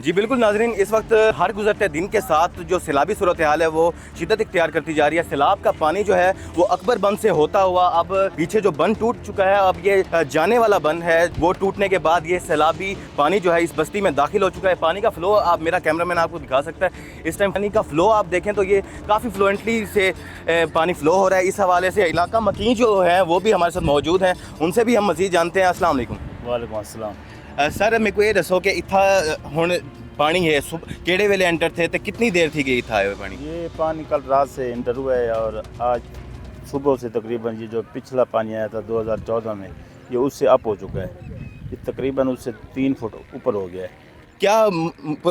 جی بالکل ناظرین، اس وقت ہر گزرتے دن کے ساتھ جو سیلابی صورتحال ہے وہ شدت اختیار کرتی جا رہی ہے۔ سیلاب کا پانی جو ہے وہ اکبر بند سے ہوتا ہوا اب پیچھے جو بند ٹوٹ چکا ہے، اب یہ جانے والا بند ہے، وہ ٹوٹنے کے بعد یہ سیلابی پانی جو ہے اس بستی میں داخل ہو چکا ہے۔ پانی کا فلو آپ، میرا کیمرہ مین آپ کو دکھا سکتا ہے، اس ٹائم پانی کا فلو آپ دیکھیں تو یہ کافی فلوئنٹلی سے پانی فلو ہو رہا ہے۔ اس حوالے سے علاقہ مکین جو ہیں وہ بھی ہمارے ساتھ موجود ہیں، ان سے بھی ہم مزید جانتے ہیں۔ السلام علیکم۔ وعلیکم السلام۔ سر میرے کو یہ دسو کہ اتھا ہن پانی ہے کیڑے ویلے انٹر تھے تو کتنی دیر تھی کہ اتھا ہے پانی؟ یہ پانی کل رات سے انٹر ہوا ہے اور آج صبح سے تقریباً یہ جو پچھلا پانی آیا تھا 2014 میں، یہ اس سے اپ ہو چکا ہے، یہ تقریباً اس سے 3 فٹ اوپر ہو گیا ہے۔ کیا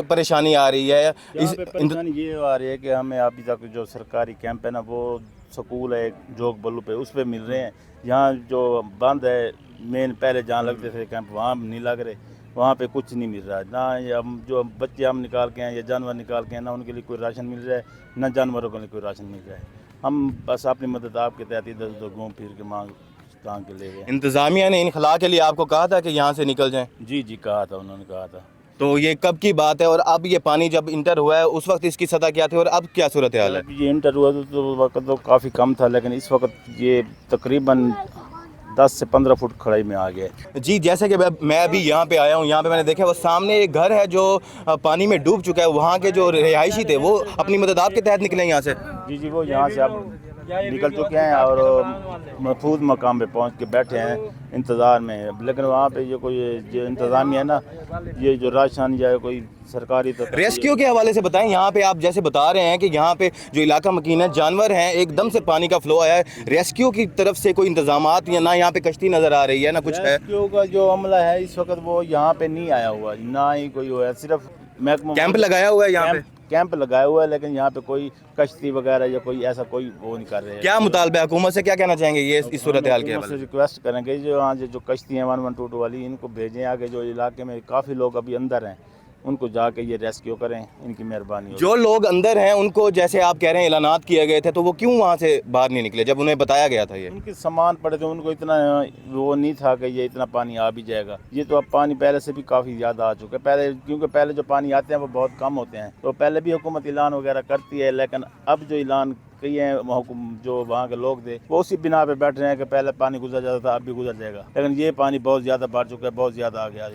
پریشانی آ رہی ہے؟ یہاں پہ پریشانی یہ آ رہی ہے کہ ہمیں ابھی تک جو سرکاری کیمپ ہے نا، وہ سکول ہے جوگ بلو پہ، اس پہ مل رہے ہیں۔ یہاں جو بند ہے مین، پہلے جہاں لگتے تھے کیمپ وہاں نہیں لگ رہے، وہاں پہ کچھ نہیں مل رہا ہے۔ نہ ہم جو بچے ہم نکال کے ہیں یا جانور نکال کے ہیں، نہ ان کے لیے کوئی راشن مل رہا ہے، نہ جانوروں کے لیے کوئی راشن مل رہا ہے۔ ہم بس اپنی مدد آپ کے تحت ادھر ادھر گھوم پھر کے مانگ کے لے گئے۔ انتظامیہ نے انخلا کے لیے آپ کو کہا تھا کہ یہاں سے نکل جائیں؟ جی کہا تھا، انہوں نے کہا تھا۔ تو یہ کب کی بات ہے اور اب یہ پانی جب انٹر ہوا ہے اس وقت اس کی سطح کیا تھی اور اب کیا صورتحال ہے؟ جب یہ انٹر ہوا تو وقت تو کافی کم تھا، لیکن اس وقت یہ تقریباً 10 سے 15 فٹ کھڑائی میں آ گیا ہے۔ جی جیسے کہ میں ابھی یہاں پہ آیا ہوں، یہاں پہ میں نے دیکھا وہ سامنے ایک گھر ہے جو پانی میں ڈوب چکا ہے، وہاں کے جو رہائشی تھے وہ اپنی مدد آپ کے تحت نکلے یہاں سے؟ جی وہ یہاں سے اب نکل چکے ہیں اور محفوظ مقام پہ پہنچ کے بیٹھے ہیں انتظار میں۔ لیکن وہاں پہ یہ کوئی جو انتظامیہ ہے نا، یہ جو راشن یا کوئی سرکاری ریسکیو کے حوالے سے بتائیں۔ یہاں پہ آپ جیسے بتا رہے ہیں کہ یہاں پہ جو علاقہ مکین ہے، جانور ہیں، ایک دم سے پانی کا فلو آیا ہے، ریسکیو کی طرف سے کوئی انتظامات یا نہ یہاں پہ کشتی نظر آ رہی ہے نہ کچھ ہے؟ ریسکیو کا جو عملہ ہے اس وقت وہ یہاں پہ نہیں آیا ہوا، نہ ہی کوئی ہوا ہے، صرف محکمہ کیمپ لگایا ہوا ہے یہاں پہ؟ کیمپ لگایا ہوا ہے، لیکن یہاں پہ کوئی کشتی وغیرہ یا کوئی ایسا کوئی وہ نہیں کر رہے ہیں۔ کیا مطالبہ ہے حکومت سے، کیا کہنا چاہیں گے یہ اس صورتحال کے حکومت حوالے سے سے؟ ریکویسٹ کریں گے جو ہاں جو کشتی ہیں 112 والی، ان کو بھیجیں آگے، جو علاقے میں کافی لوگ ابھی اندر ہیں ان کو جا کے یہ ریسکیو کریں، ان کی مہربانی ہوگی۔ جو لوگ اندر ہیں ان کو جیسے آپ کہہ رہے ہیں اعلانات کیے گئے تھے، تو وہ کیوں وہاں سے باہر نہیں نکلے جب انہیں بتایا گیا تھا؟ یہ ان کے سامان پڑے تھے، ان کو اتنا وہ نہیں تھا کہ یہ اتنا پانی آ بھی جائے گا۔ یہ تو اب پانی پہلے سے بھی کافی زیادہ آ چکا ہے، پہلے کیونکہ پہلے جو پانی آتے ہیں وہ بہت کم ہوتے ہیں، تو پہلے بھی حکومت اعلان وغیرہ کرتی ہے، لیکن اب جو اعلان کئی ہیں جو وہاں کے لوگ تھے وہ اسی بنا پہ بیٹھ رہے ہیں کہ پہلے پانی گزر جاتا تھا، اب بھی گزر جائے گا، لیکن یہ پانی بہت زیادہ بڑھ چکا ہے، بہت زیادہ آ گیا۔